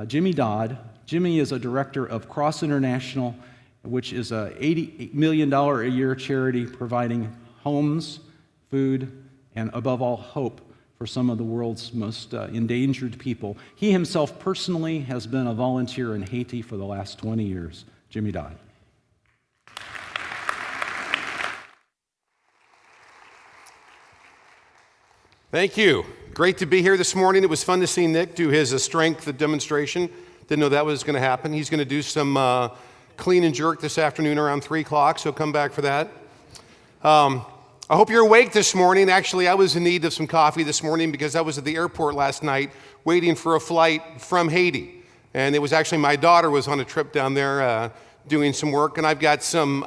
Jimmy Dodd. Jimmy is a director of Cross International, which is a $80 million a year charity providing homes, food, and above all, hope for some of the world's most endangered people. He himself personally has been a volunteer in Haiti for the last 20 years. Jimmy Dodd. Thank you. Great to be here this morning. It was fun to see Nick do his strength demonstration. Didn't know that was going to happen. He's going to do some clean and jerk this afternoon around 3 o'clock, so come back for that. I hope you're awake this morning. Actually, I was in need of some coffee this morning because I was at the airport last night waiting for a flight from Haiti. And it was actually my daughter was on a trip down there doing some work, and I've got some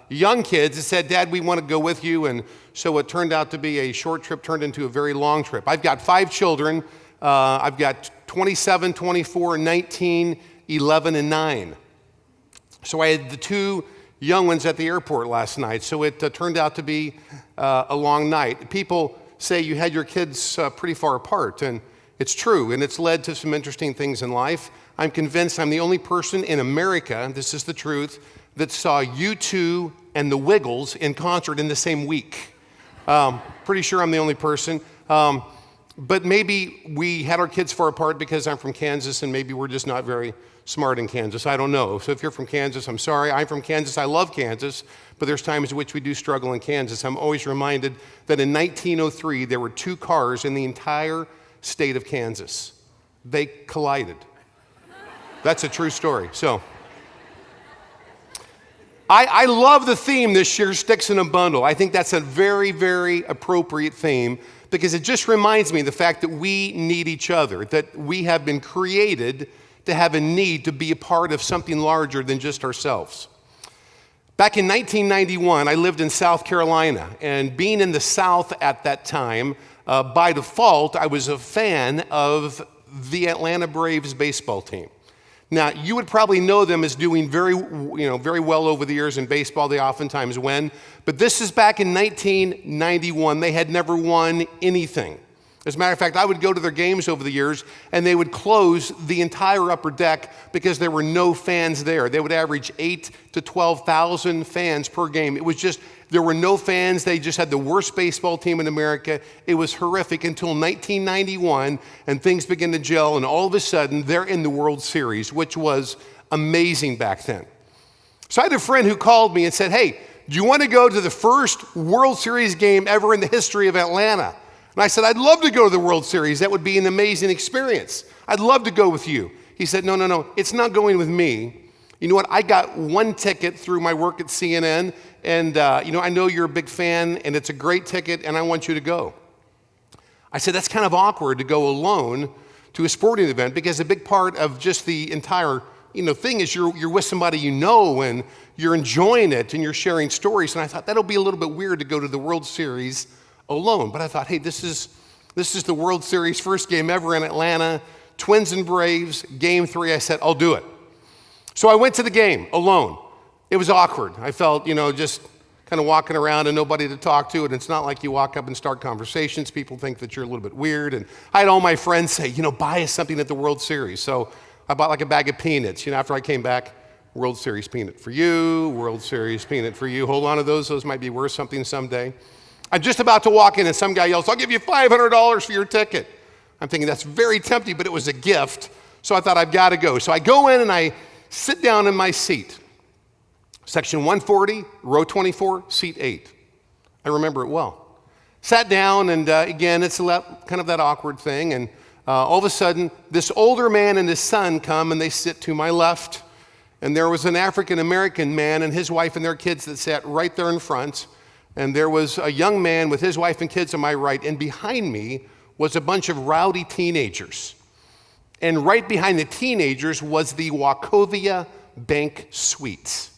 young kids that said, "Dad, we want to go with you." And so what turned out to be a short trip turned into a very long trip. I've got 5 children. I've got 27, 24, 19, 11, and 9. So I had the 2 young ones at the airport last night, so it turned out to be a long night. People say you had your kids pretty far apart, and it's true, and it's led to some interesting things in life. I'm convinced I'm the only person in America, this is the truth, that saw U2 and the Wiggles in concert in the same week. Pretty sure I'm the only person. But maybe we had our kids far apart because I'm from Kansas, and maybe we're just not very smart in Kansas. I don't know. So if you're from Kansas, I'm sorry. I'm from Kansas. I love Kansas, but there's times in which we do struggle in Kansas. I'm always reminded that in 1903, there were 2 cars in the entire state of Kansas. They collided. That's a true story. So I love the theme this year, Sticks in a Bundle. I think that's a very, very appropriate theme because it just reminds me of the fact that we need each other, that we have been created to have a need to be a part of something larger than just ourselves. Back in 1991, I lived in South Carolina, and being in the South at that time, by default, I was a fan of the Atlanta Braves baseball team. Now, you would probably know them as doing very well over the years in baseball. They oftentimes win. But this is back in 1991. They had never won anything. As a matter of fact, I would go to their games over the years, and they would close the entire upper deck because there were no fans there. They would average 8,000 to 12,000 fans per game. It was just, there were no fans. They just had the worst baseball team in America. It was horrific until 1991, and things began to gel, and all of a sudden, they're in the World Series, which was amazing back then. So I had a friend who called me and said, "Hey, do you want to go to the first World Series game ever in the history of Atlanta?" And I said, "I'd love to go to the World Series. That would be an amazing experience. I'd love to go with you." He said, No, it's not going with me. You know what? I got 1 ticket through my work at CNN, and I know you're a big fan, and it's a great ticket, and I want you to go. I said, that's kind of awkward to go alone to a sporting event because a big part of just the entire thing is you're with somebody you know, and you're enjoying it, and you're sharing stories. And I thought that'll be a little bit weird to go to the World Series alone. But I thought, hey, this is the World Series first game ever in Atlanta, Twins and Braves, game 3. I said, I'll do it. So I went to the game alone. It was awkward. I felt, just kind of walking around and nobody to talk to. And it's not like you walk up and start conversations. People think that you're a little bit weird. And I had all my friends say, buy us something at the World Series. So I bought like a bag of peanuts. After I came back, World Series peanut for you, World Series peanut for you. Hold on to those. Those might be worth something someday. I'm just about to walk in and some guy yells, "I'll give you $500 for your ticket." I'm thinking that's very tempting, but it was a gift. So I thought I've got to go. So I go in and I sit down in my seat. Section 140, row 24, seat 8. I remember it well. Sat down and again, it's kind of that awkward thing. And all of a sudden, this older man and his son come and they sit to my left. And there was an African-American man and his wife and their kids that sat right there in front. And there was a young man with his wife and kids on my right, and behind me was a bunch of rowdy teenagers. And right behind the teenagers was the Wachovia Bank Suite.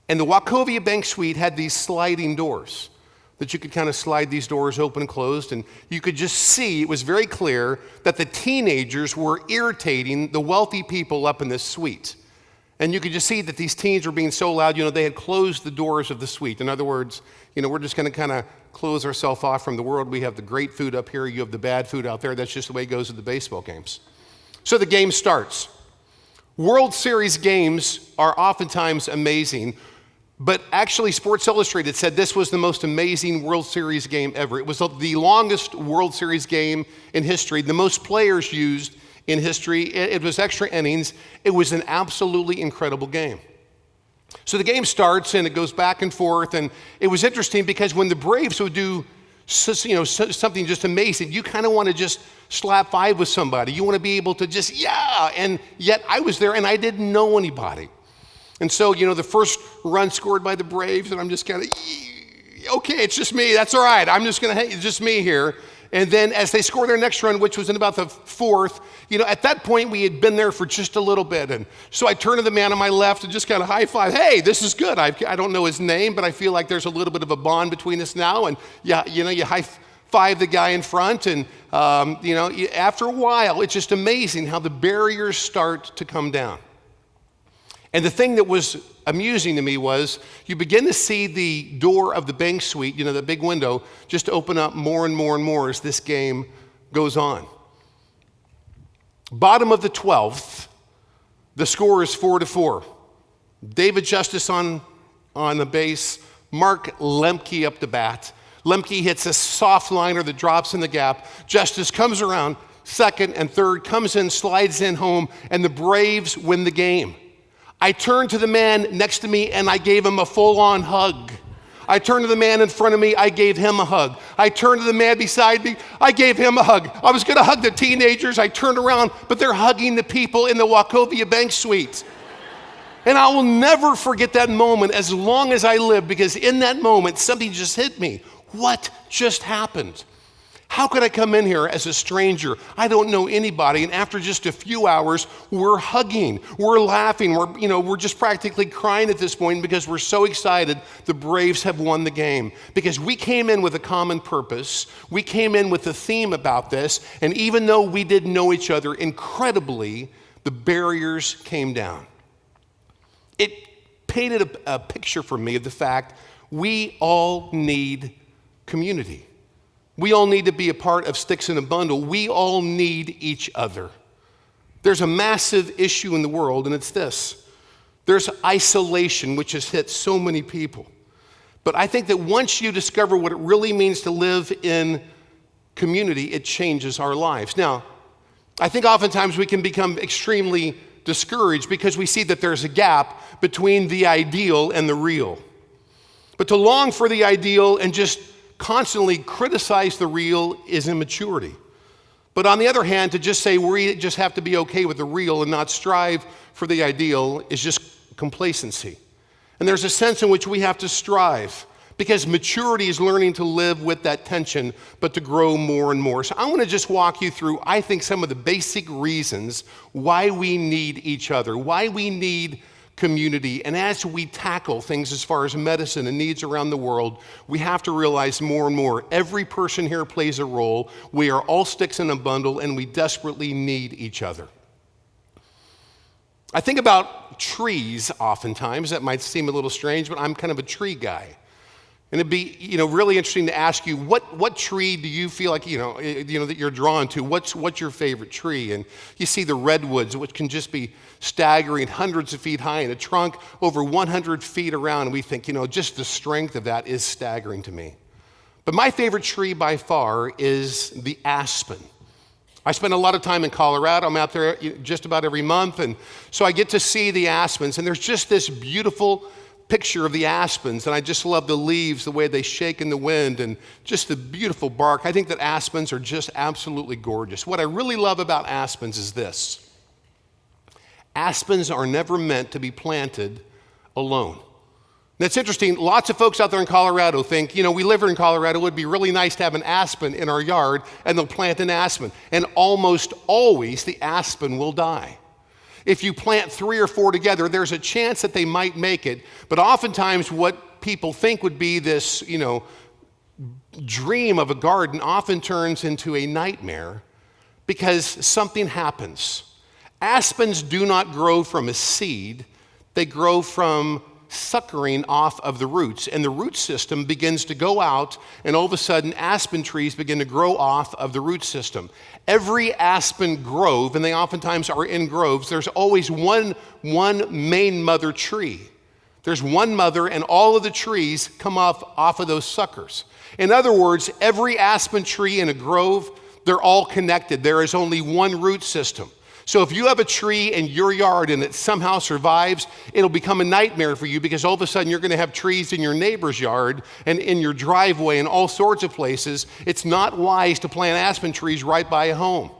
And the Wachovia Bank Suite had these sliding doors that you could kind of slide these doors open and closed, and you could just see, it was very clear that the teenagers were irritating the wealthy people up in this suite. And you could just see that these teens were being so loud, they had closed the doors of the suite. In other words, we're just going to kind of close ourselves off from the world. We have the great food up here. You have the bad food out there. That's just the way it goes at the baseball games. So the game starts. World Series games are oftentimes amazing, but actually Sports Illustrated said this was the most amazing World Series game ever. It was the longest World Series game in history, the most players used in history. It was extra innings. It was an absolutely incredible game. So the game starts and it goes back and forth, and it was interesting because when the Braves would do something just amazing, you kind of want to just slap five with somebody. You want to be able to just, yeah, and yet I was there and I didn't know anybody. And so, the first run scored by the Braves, and I'm just kind of, okay, it's just me, that's all right, I'm just going to, it's just me here. And then as they score their next run, which was in about the fourth, at that point we had been there for just a little bit. And so I turned to the man on my left and just kind of high five. Hey, this is good. I don't know his name, but I feel like there's a little bit of a bond between us now. And you high five the guy in front. And, after a while, it's just amazing how the barriers start to come down. And the thing that was amusing to me was you begin to see the door of the bank suite, the big window, just open up more and more and more as this game goes on. Bottom of the 12th, the score is 4-4. David Justice on the base, Mark Lemke up the bat. Lemke hits a soft liner that drops in the gap. Justice comes around, second and third, comes in, slides in home, and the Braves win the game. I turned to the man next to me and I gave him a full-on hug. I turned to the man in front of me, I gave him a hug. I turned to the man beside me, I gave him a hug. I was gonna hug the teenagers, I turned around, but they're hugging the people in the Wachovia Bank Suite. And I will never forget that moment as long as I live, because in that moment, something just hit me. What just happened? How could I come in here as a stranger? I don't know anybody, and after just a few hours, we're hugging, we're laughing, we're just practically crying at this point because we're so excited the Braves have won the game. Because we came in with a common purpose, we came in with a theme about this, and even though we didn't know each other, incredibly, the barriers came down. It painted a picture for me of the fact we all need community. We all need to be a part of Sticks in a Bundle. We all need each other. There's a massive issue in the world, and it's this. There's isolation, which has hit so many people. But I think that once you discover what it really means to live in community, it changes our lives. Now, I think oftentimes we can become extremely discouraged because we see that there's a gap between the ideal and the real. But to long for the ideal and just constantly criticize the real is immaturity. But on the other hand, to just say we just have to be okay with the real and not strive for the ideal is just complacency. And there's a sense in which we have to strive, because maturity is learning to live with that tension, but to grow more and more. So I want to just walk you through, I think, some of the basic reasons why we need each other, why we need community. And as we tackle things as far as medicine and needs around the world, we have to realize more and more, every person here plays a role. We are all sticks in a bundle, and we desperately need each other. I think about trees oftentimes. That might seem a little strange, but I'm kind of a tree guy. And it'd be, really interesting to ask you, what tree do you feel like, that you're drawn to? What's your favorite tree? And you see the redwoods, which can just be staggering, hundreds of feet high, and a trunk over 100 feet around. And we think, just the strength of that is staggering to me. But my favorite tree by far is the aspen. I spend a lot of time in Colorado. I'm out there just about every month. And so I get to see the aspens. And there's just this beautiful picture of the aspens, and I just love the leaves, the way they shake in the wind, and just the beautiful bark. I think that aspens are just absolutely gorgeous. What I really love about aspens is this. Aspens are never meant to be planted alone. That's interesting. Lots of folks out there in Colorado think, we live here in Colorado, it would be really nice to have an aspen in our yard, and they'll plant an aspen. And almost always the aspen will die. If you plant 3 or 4 together, there's a chance that they might make it. But oftentimes what people think would be this, dream of a garden often turns into a nightmare because something happens. Aspens do not grow from a seed. They grow from suckering off of the roots, and the root system begins to go out, and all of a sudden aspen trees begin to grow off of the root system. Every aspen grove, and they oftentimes are in groves, there's always one main mother tree. There's one mother, and all of the trees come off of those suckers. In other words, every aspen tree in a grove, they're all connected. There is only one root system. So if you have a tree in your yard and it somehow survives, it'll become a nightmare for you, because all of a sudden you're going to have trees in your neighbor's yard and in your driveway and all sorts of places. It's not wise to plant aspen trees right by a home.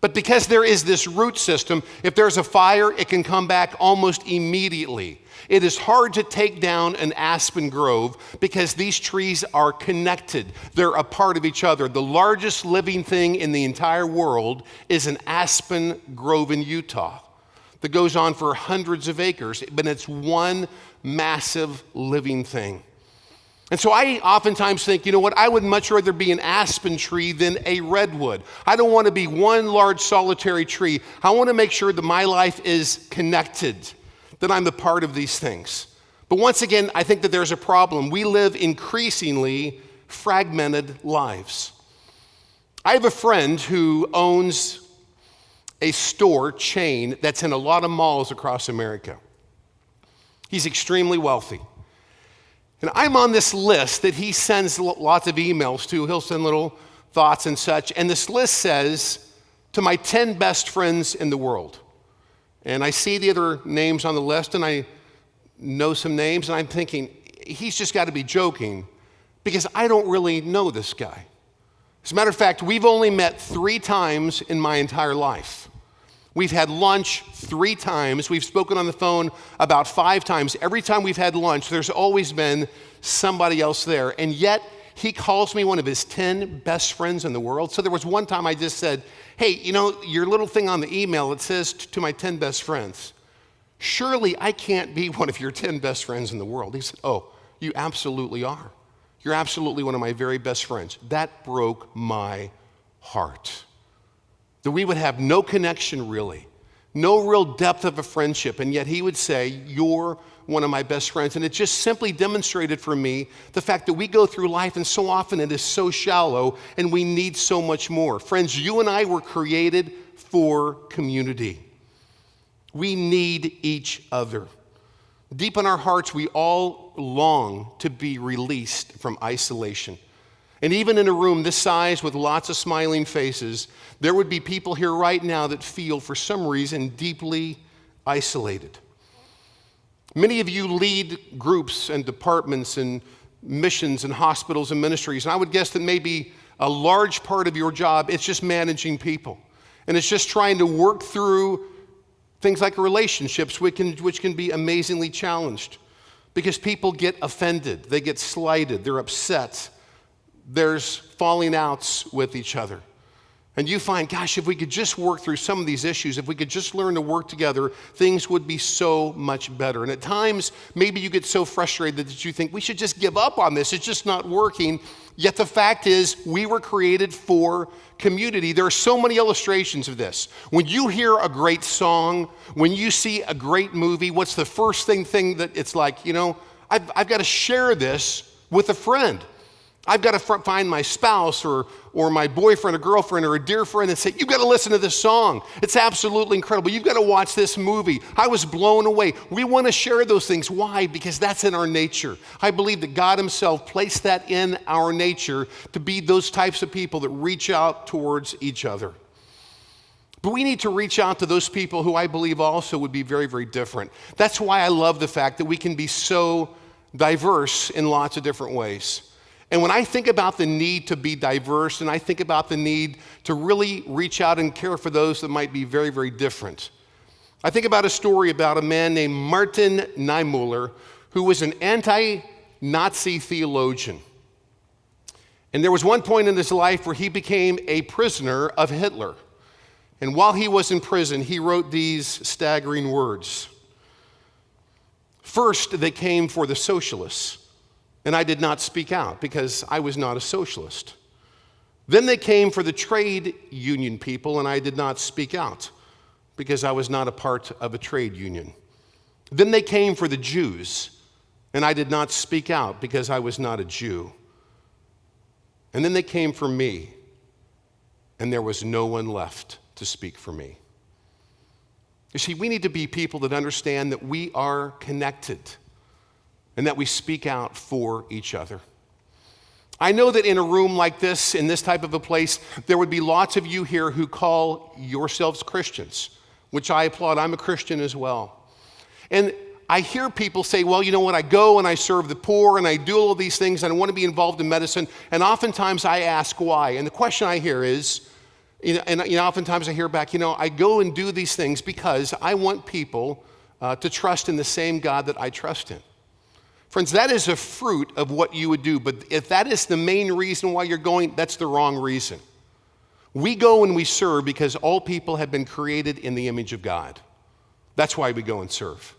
But because there is this root system, if there's a fire, it can come back almost immediately. It is hard to take down an aspen grove because these trees are connected. They're a part of each other. The largest living thing in the entire world is an aspen grove in Utah that goes on for hundreds of acres, but it's one massive living thing. And so I oftentimes think, you know what, I would much rather be an aspen tree than a redwood. I don't want to be one large solitary tree. I want to make sure that my life is connected, that I'm a part of these things. But once again, I think that there's a problem. We live increasingly fragmented lives. I have a friend who owns a store chain that's in a lot of malls across America. He's extremely wealthy. And I'm on this list that he sends lots of emails to. He'll send little thoughts and such. And this list says, to my 10 best friends in the world. And I see the other names on the list, and I know some names, and I'm thinking, he's just got to be joking, because I don't really know this guy. As a matter of fact, we've only met 3 times in my entire life. We've had lunch 3 times. We've spoken on the phone about 5 times. Every time we've had lunch, there's always been somebody else there. And yet, he calls me one of his 10 best friends in the world. So there was one time I just said, hey, you know, your little thing on the email, it says to my 10 best friends. Surely I can't be one of your 10 best friends in the world. He said, oh, you absolutely are. You're absolutely one of my very best friends. That broke my heart. That we would have no connection really, no real depth of a friendship, and yet he would say, you're one of my best friends. And it just simply demonstrated for me the fact that we go through life and so often it is so shallow and we need so much more. Friends, you and I were created for community. We need each other. Deep in our hearts, we all long to be released from isolation. And even in a room this size with lots of smiling faces, there would be people here right now that feel, for some reason, deeply isolated. Many of you lead groups and departments and missions and hospitals and ministries, and I would guess that maybe a large part of your job, it's just managing people. And it's just trying to work through things like relationships, which can be amazingly challenged because people get offended, they get slighted, they're upset. There's falling outs with each other. And you find, gosh, if we could just work through some of these issues, if we could just learn to work together, things would be so much better. And at times, maybe you get so frustrated that you think, we should just give up on this. It's just not working. Yet the fact is, we were created for community. There are so many illustrations of this. When you hear a great song, when you see a great movie, what's the first thing that it's like, you know, I've got to share this with a friend. I've got to find my spouse or my boyfriend or girlfriend or a dear friend and say, you've got to listen to this song. It's absolutely incredible. You've got to watch this movie. I was blown away. We want to share those things. Why? Because that's in our nature. I believe that God himself placed that in our nature to be those types of people that reach out towards each other. But we need to reach out to those people who I believe also would be very, very different. That's why I love the fact that we can be so diverse in lots of different ways. And when I think about the need to be diverse and I think about the need to really reach out and care for those that might be very, very different, I think about a story about a man named Martin Niemöller who was an anti-Nazi theologian. And there was one point in his life where he became a prisoner of Hitler. And while he was in prison, he wrote these staggering words. First, they came for the socialists. And I did not speak out because I was not a socialist. Then they came for the trade union people, and I did not speak out because I was not a part of a trade union. Then they came for the Jews, and I did not speak out because I was not a Jew. And then they came for me, and there was no one left to speak for me. You see, we need to be people that understand that we are connected and that we speak out for each other. I know that in a room like this, in this type of a place, there would be lots of you here who call yourselves Christians, which I applaud. I'm a Christian as well. And I hear people say, well, you know what, I go and I serve the poor and I do all of these things and I want to be involved in medicine. And oftentimes I ask why. And the question I hear is, oftentimes I hear back, I go and do these things because I want people to trust in the same God that I trust in. Friends, that is a fruit of what you would do, but if that is the main reason why you're going, that's the wrong reason. We go and we serve because all people have been created in the image of God. That's why we go and serve.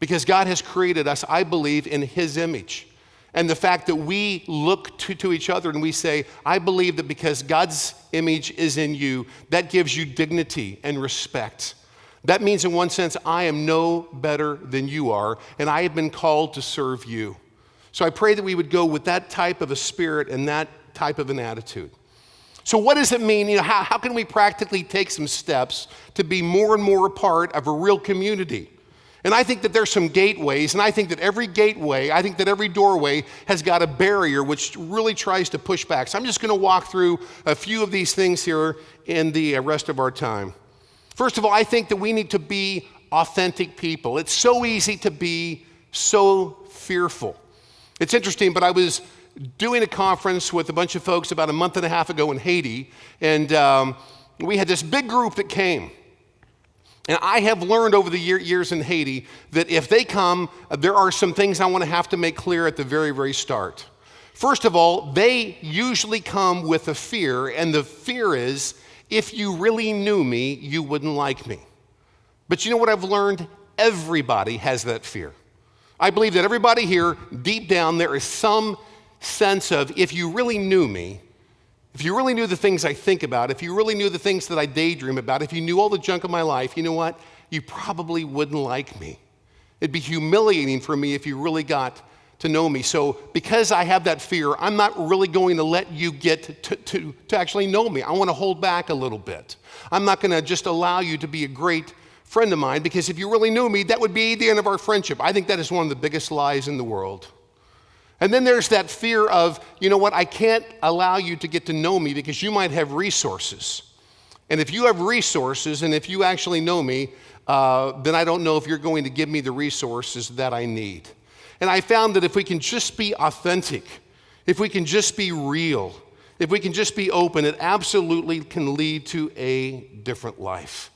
Because God has created us, I believe, in His image. And the fact that we look to each other and we say, I believe that because God's image is in you, that gives you dignity and respect. That means in one sense, I am no better than you are, and I have been called to serve you. So I pray that we would go with that type of a spirit and that type of an attitude. So what does it mean? How can we practically take some steps to be more and more a part of a real community? And I think that there's some gateways, and I think that every doorway has got a barrier which really tries to push back. So I'm just going to walk through a few of these things here in the rest of our time. First of all, I think that we need to be authentic people. It's so easy to be so fearful. It's interesting, but I was doing a conference with a bunch of folks about a month and a half ago in Haiti, and we had this big group that came. And I have learned over the years in Haiti that if they come, there are some things I want to have to make clear at the very, very start. First of all, they usually come with a fear, and the fear is, if you really knew me, you wouldn't like me. But you know what I've learned? Everybody has that fear. I believe that everybody here, deep down, there is some sense of, if you really knew me, if you really knew the things I think about, if you really knew the things that I daydream about, if you knew all the junk of my life, you know what? You probably wouldn't like me. It'd be humiliating for me if you really got to know me. So because I have that fear, I'm not really going to let you get to actually know me. I want to hold back a little bit. I'm not going to just allow you to be a great friend of mine, because if you really knew me, that would be the end of our friendship. I think that is one of the biggest lies in the world. And then there's that fear of, you know what, I can't allow you to get to know me because you might have resources. And if you have resources and if you actually know me, then I don't know if you're going to give me the resources that I need. And I found that if we can just be authentic, if we can just be real, if we can just be open, it absolutely can lead to a different life.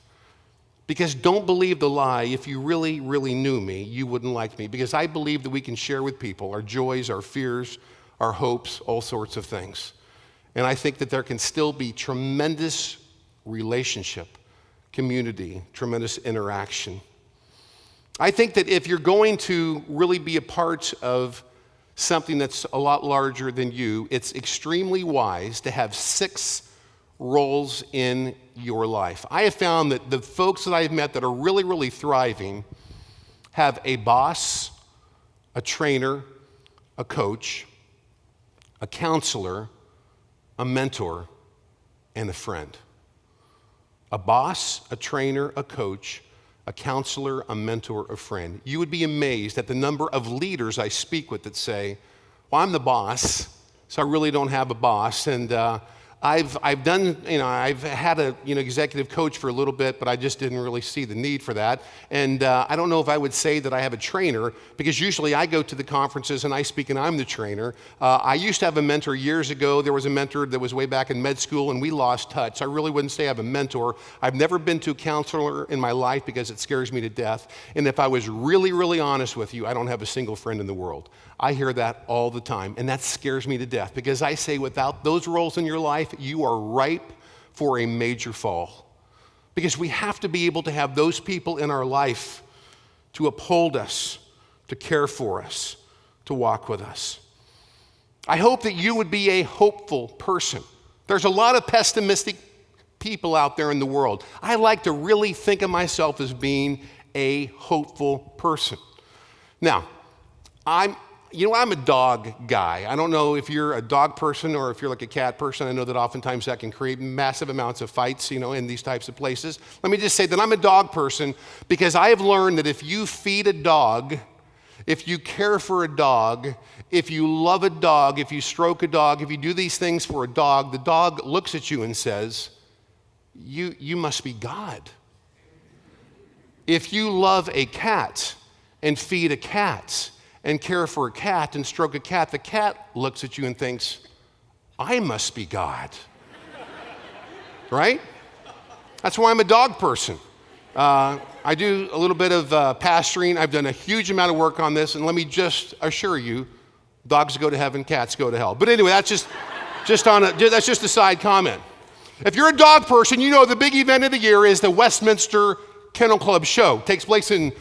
Because don't believe the lie, if you really, really knew me, you wouldn't like me. Because I believe that we can share with people our joys, our fears, our hopes, all sorts of things. And I think that there can still be tremendous relationship, community, tremendous interaction. I think that if you're going to really be a part of something that's a lot larger than you, it's extremely wise to have 6 roles in your life. I have found that the folks that I've met that are really, really thriving have a boss, a trainer, a coach, a counselor, a mentor, and a friend. A boss, a trainer, a coach, a counselor, a mentor, a friend. You would be amazed at the number of leaders I speak with that say, well, I'm the boss, so I really don't have a boss. And I've had a executive coach for a little bit, but I just didn't really see the need for that. And I don't know if I would say that I have a trainer, because usually I go to the conferences and I speak and I'm the trainer. I used to have a mentor years ago. There was a mentor that was way back in med school and we lost touch. So I really wouldn't say I have a mentor. I've never been to a counselor in my life because it scares me to death. And if I was really, really honest with you, I don't have a single friend in the world. I hear that all the time, and that scares me to death, because I say without those roles in your life, you are ripe for a major fall. Because we have to be able to have those people in our life to uphold us, to care for us, to walk with us. I hope that you would be a hopeful person. There's a lot of pessimistic people out there in the world. I like to really think of myself as being a hopeful person. Now, I'm a dog guy. I don't know if you're a dog person or if you're like a cat person. I know that oftentimes that can create massive amounts of fights, in these types of places. Let me just say that I'm a dog person because I have learned that if you feed a dog, if you care for a dog, if you love a dog, if you stroke a dog, if you do these things for a dog, the dog looks at you and says, you must be God. If you love a cat and feed a cat and care for a cat and stroke a cat, the cat looks at you and thinks, I must be God. Right? That's why I'm a dog person. I do a little bit of pastoring. I've done a huge amount of work on this, and let me just assure you, dogs go to heaven, cats go to hell. But anyway, that's just a side comment. If you're a dog person, you know the big event of the year is the Westminster Kennel Club show. It takes place in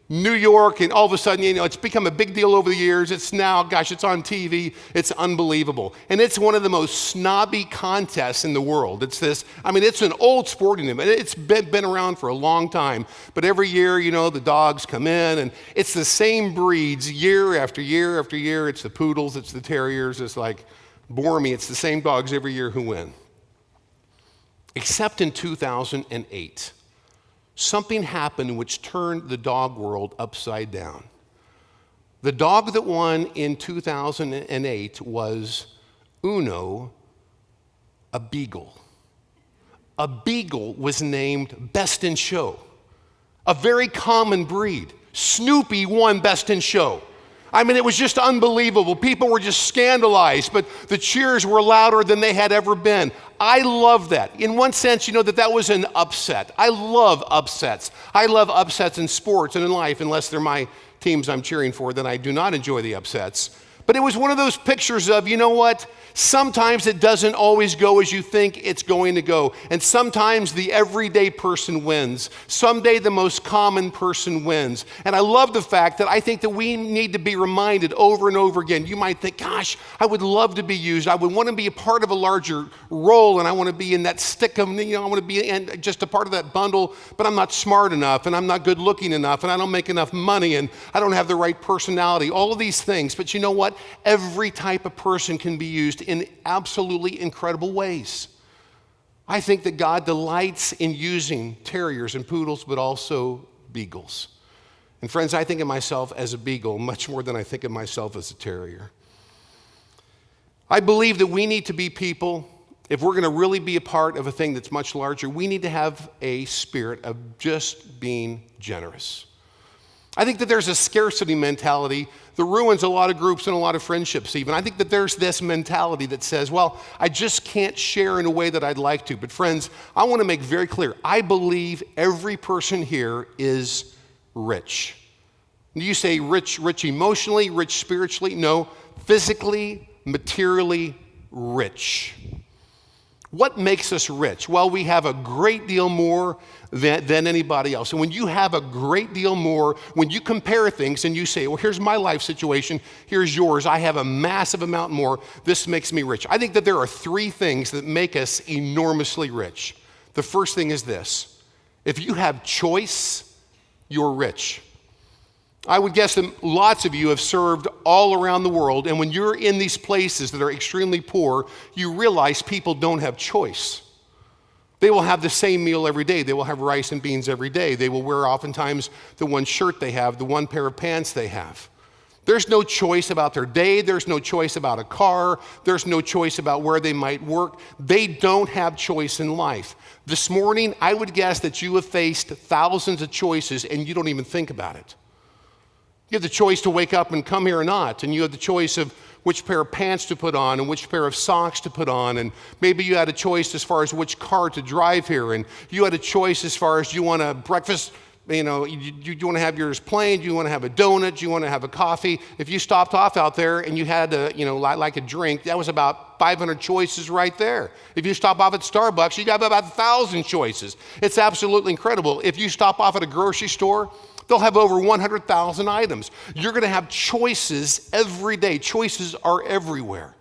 New York, and all of a sudden, it's become a big deal over the years. It's now, it's on TV. It's unbelievable. And it's one of the most snobby contests in the world. It's an old sporting event. It's been around for a long time. But every year, the dogs come in, and it's the same breeds year after year after year. It's the poodles, it's the terriers. It's like, bore me. It's the same dogs every year who win. Except in 2008. Something happened which turned the dog world upside down. The dog that won in 2008 was Uno, a beagle. A beagle was named Best in Show, a very common breed. Snoopy won Best in Show. It was just unbelievable. People were just scandalized, but the cheers were louder than they had ever been. I love that. In one sense, that was an upset. I love upsets. I love upsets in sports and in life, unless they're my teams I'm cheering for, then I do not enjoy the upsets. But it was one of those pictures of, sometimes it doesn't always go as you think it's going to go. And sometimes the everyday person wins. Someday the most common person wins. And I love the fact that I think that we need to be reminded over and over again. You might think, gosh, I would love to be used. I would want to be a part of a larger role, and I want to be in that stick of, I want to be in just a part of that bundle, but I'm not smart enough, and I'm not good looking enough, and I don't make enough money, and I don't have the right personality, all of these things. But you know what? Every type of person can be used in absolutely incredible ways. I think that God delights in using terriers and poodles, but also beagles. And friends, I think of myself as a beagle much more than I think of myself as a terrier. I believe that we need to be people, if we're going to really be a part of a thing that's much larger, we need to have a spirit of just being generous. I think that there's a scarcity mentality that ruins a lot of groups and a lot of friendships even. I think that there's this mentality that says, well, I just can't share in a way that I'd like to. But friends, I want to make very clear, I believe every person here is rich. You say rich emotionally, rich spiritually? No, physically, materially rich. What makes us rich? Well, we have a great deal more than anybody else. And when you have a great deal more, when you compare things and you say, well, here's my life situation, here's yours, I have a massive amount more, this makes me rich. I think that there are three things that make us enormously rich. The first thing is this: if you have choice, you're rich. I would guess that lots of you have served all around the world, and when you're in these places that are extremely poor, you realize people don't have choice. They will have the same meal every day. They will have rice and beans every day. They will wear oftentimes the one shirt they have, the one pair of pants they have. There's no choice about their day. There's no choice about a car. There's no choice about where they might work. They don't have choice in life. This morning, I would guess that you have faced thousands of choices and you don't even think about it. You have the choice to wake up and come here or not, and you have the choice of which pair of pants to put on and which pair of socks to put on, and maybe you had a choice as far as which car to drive here, and you had a choice as far as do you want a breakfast, you want to have yours plain, do you want to have a donut, do you want to have a coffee? If you stopped off out there and you had like a drink, that was about 500 choices right there. If you stop off at Starbucks, you got about 1,000 choices. It's absolutely incredible. If you stop off at a grocery store, they'll have over 100,000 items. You're going to have choices every day. Choices are everywhere.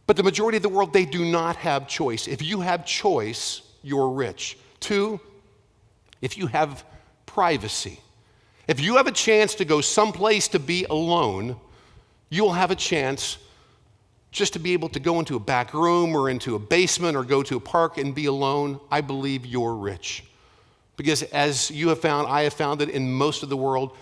But the majority of the world, they do not have choice. If you have choice, you're rich. 2, if you have privacy. If you have a chance to go someplace to be alone, you'll have a chance just to be able to go into a back room or into a basement or go to a park and be alone. I believe you're rich. Because as you have found, I have found that in most of the world,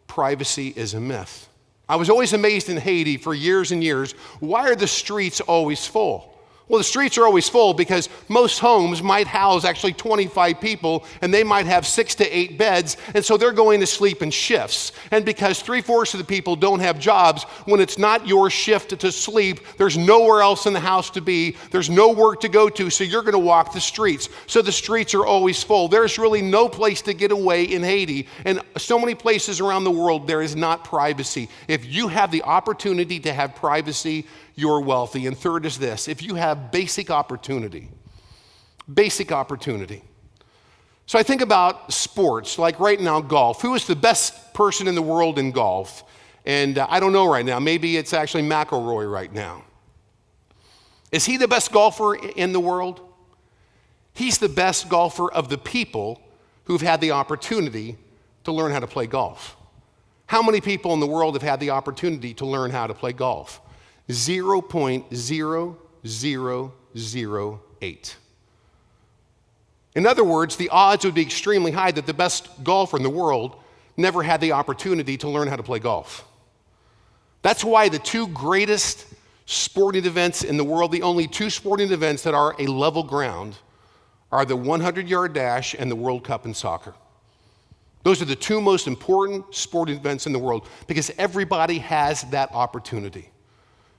privacy is a myth. I was always amazed in Haiti for years and years. Why are the streets always full? Well, the streets are always full because most homes might house actually 25 people, and they might have 6 to 8 beds, and so they're going to sleep in shifts. And because 3/4 of the people don't have jobs, when it's not your shift to sleep, there's nowhere else in the house to be, there's no work to go to, so you're going to walk the streets. So the streets are always full. There's really no place to get away in Haiti, and so many places around the world there is not privacy. If you have the opportunity to have privacy, you're wealthy. And third is this: if you have basic opportunity. So I think about sports, like right now, golf. Who is the best person in the world in golf? And I don't know right now. Maybe it's actually McIlroy right now. Is he the best golfer in the world? He's the best golfer of the people who've had the opportunity to learn how to play golf. How many people in the world have had the opportunity to learn how to play golf? 0.0008. In other words, the odds would be extremely high that the best golfer in the world never had the opportunity to learn how to play golf. That's why the two greatest sporting events in the world, the only two sporting events that are a level ground, are the 100-yard dash and the World Cup in soccer. Those are the two most important sporting events in the world because everybody has that opportunity.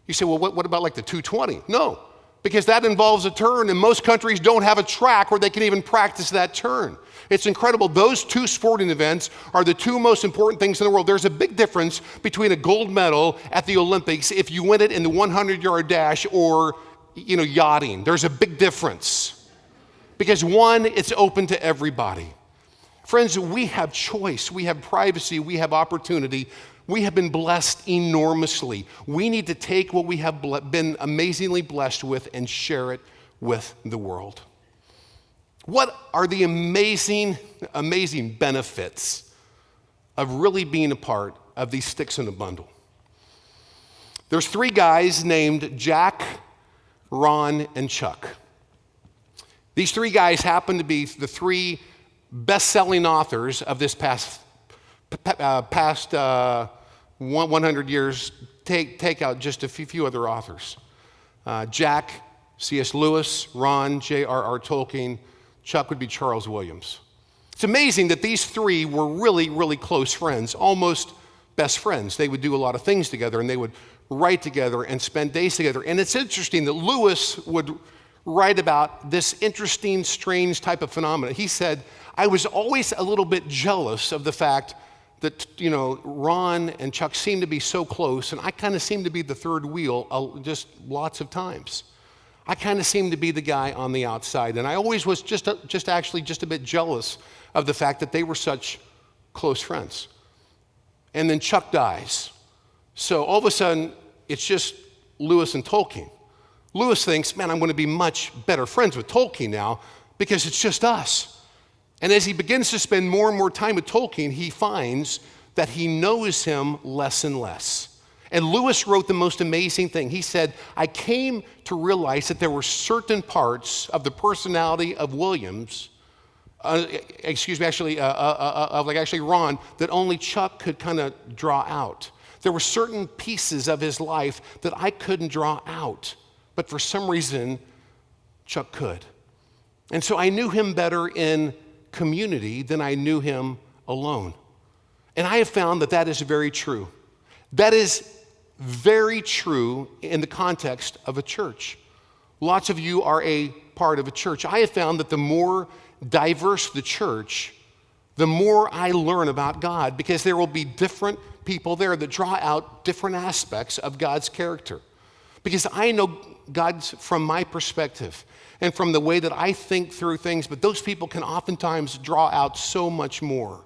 You say, well, what about like the 220? No, because that involves a turn, and most countries don't have a track where they can even practice that turn. It's incredible. Those two sporting events are the two most important things in the world. There's a big difference between a gold medal at the Olympics if you win it in the 100-yard dash or, yachting. There's a big difference because one, it's open to everybody. Friends, we have choice, we have privacy, we have opportunity. We have been blessed enormously. We need to take what we have been amazingly blessed with and share it with the world. What are the amazing, amazing benefits of really being a part of these sticks in a bundle? There's 3 guys named Jack, Ron, and Chuck. These 3 guys happen to be the 3 best-selling authors of this past 100 years. Take out just a few other authors. Jack, C.S. Lewis, Ron, J.R.R. Tolkien, Chuck would be Charles Williams. It's amazing that these 3 were really, really close friends, almost best friends. They would do a lot of things together, and they would write together and spend days together. And it's interesting that Lewis would write about this interesting, strange type of phenomenon. He said, I was always a little bit jealous of the fact that, Ron and Chuck seem to be so close, and I kind of seem to be the third wheel just lots of times. I kind of seem to be the guy on the outside, and I always was just a bit jealous of the fact that they were such close friends. And then Chuck dies. So all of a sudden, it's just Lewis and Tolkien. Lewis thinks, man, I'm going to be much better friends with Tolkien now because it's just us. And as he begins to spend more and more time with Tolkien, he finds that he knows him less and less. And Lewis wrote the most amazing thing. He said, I came to realize that there were certain parts of the personality of Williams, Ron, that only Chuck could kind of draw out. There were certain pieces of his life that I couldn't draw out, but for some reason, Chuck could. And so I knew him better in community than I knew him alone. And I have found that that is very true. That is very true in the context of a church. Lots of you are a part of a church. I have found that the more diverse the church, the more I learn about God, because there will be different people there that draw out different aspects of God's character. Because I know God's from my perspective and from the way that I think through things, but those people can oftentimes draw out so much more.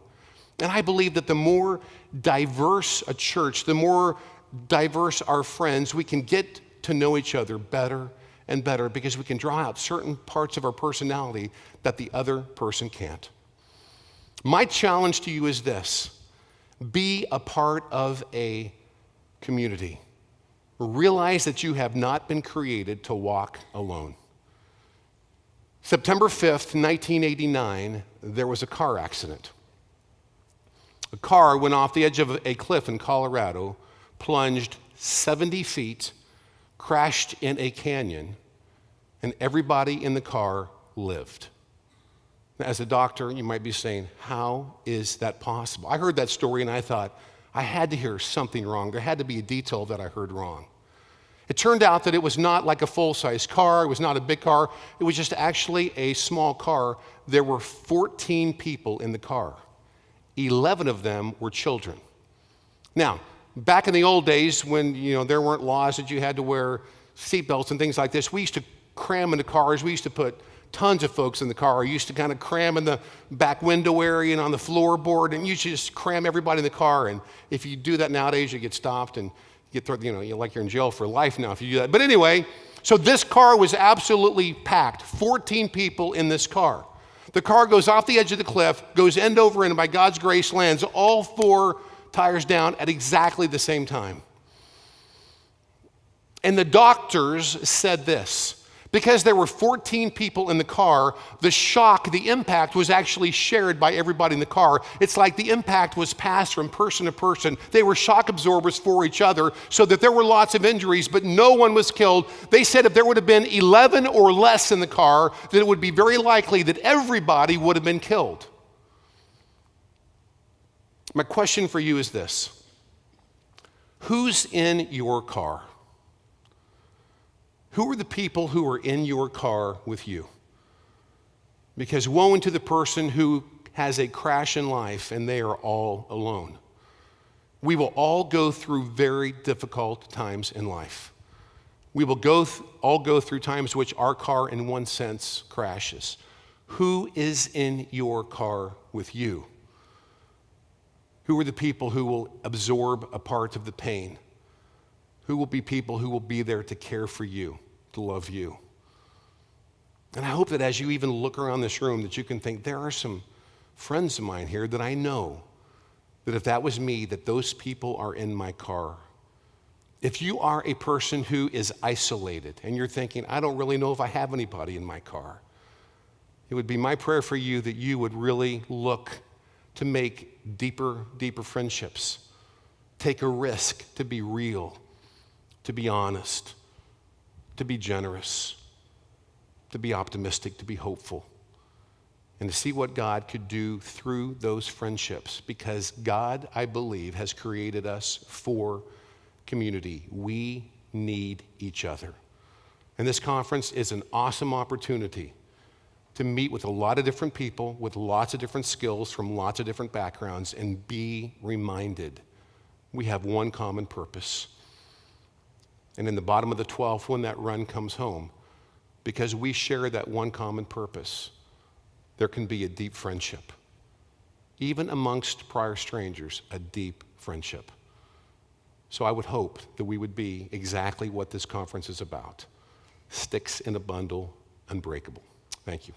And I believe that the more diverse a church, the more diverse our friends, we can get to know each other better and better because we can draw out certain parts of our personality that the other person can't. My challenge to you is this: be a part of a community. Realize that you have not been created to walk alone. September 5th, 1989, there was a car accident. A car went off the edge of a cliff in Colorado, plunged 70 feet, crashed in a canyon, and everybody in the car lived. Now, as a doctor, you might be saying, how is that possible? I heard that story and I thought, I had to hear something wrong. There had to be a detail that I heard wrong. It turned out that it was not like a full-size car. It was not a big car. It was just actually a small car. There were 14 people in the car. 11 of them were children. Now, back in the old days when there weren't laws that you had to wear seatbelts and things like this, we used to cram into cars. We used to put tons of folks in the car. We used to kind of cram in the back window area and on the floorboard, and you just cram everybody in the car. And if you do that nowadays, you get stopped and you get thrown, you're like you're in jail for life now if you do that. But anyway, so this car was absolutely packed. 14 people in this car. The car goes off the edge of the cliff, goes end over end, and by God's grace lands all 4 tires down at exactly the same time. And the doctors said this: because there were 14 people in the car, the shock, the impact was actually shared by everybody in the car. It's like the impact was passed from person to person. They were shock absorbers for each other, so that there were lots of injuries, but no one was killed. They said if there would have been 11 or less in the car, that it would be very likely that everybody would have been killed. My question for you is this: who's in your car? Who are the people who are in your car with you? Because woe unto the person who has a crash in life and they are all alone. We will all go through very difficult times in life. We will all go through times which our car, in one sense, crashes. Who is in your car with you? Who are the people who will absorb a part of the pain? Who will be people who will be there to care for you, to love you? And I hope that as you even look around this room, that you can think, there are some friends of mine here that I know that if that was me, that those people are in my car. If you are a person who is isolated and you're thinking, I don't really know if I have anybody in my car, it would be my prayer for you that you would really look to make deeper friendships. Take a risk to be real, to be honest, to be generous, to be optimistic, to be hopeful, and to see what God could do through those friendships, because God, I believe, has created us for community. We need each other. And this conference is an awesome opportunity to meet with a lot of different people with lots of different skills from lots of different backgrounds and be reminded we have one common purpose. And in the bottom of the 12th, when that run comes home, because we share that one common purpose, there can be a deep friendship. Even amongst prior strangers, a deep friendship. So I would hope that we would be exactly what this conference is about. Sticks in a bundle, unbreakable. Thank you.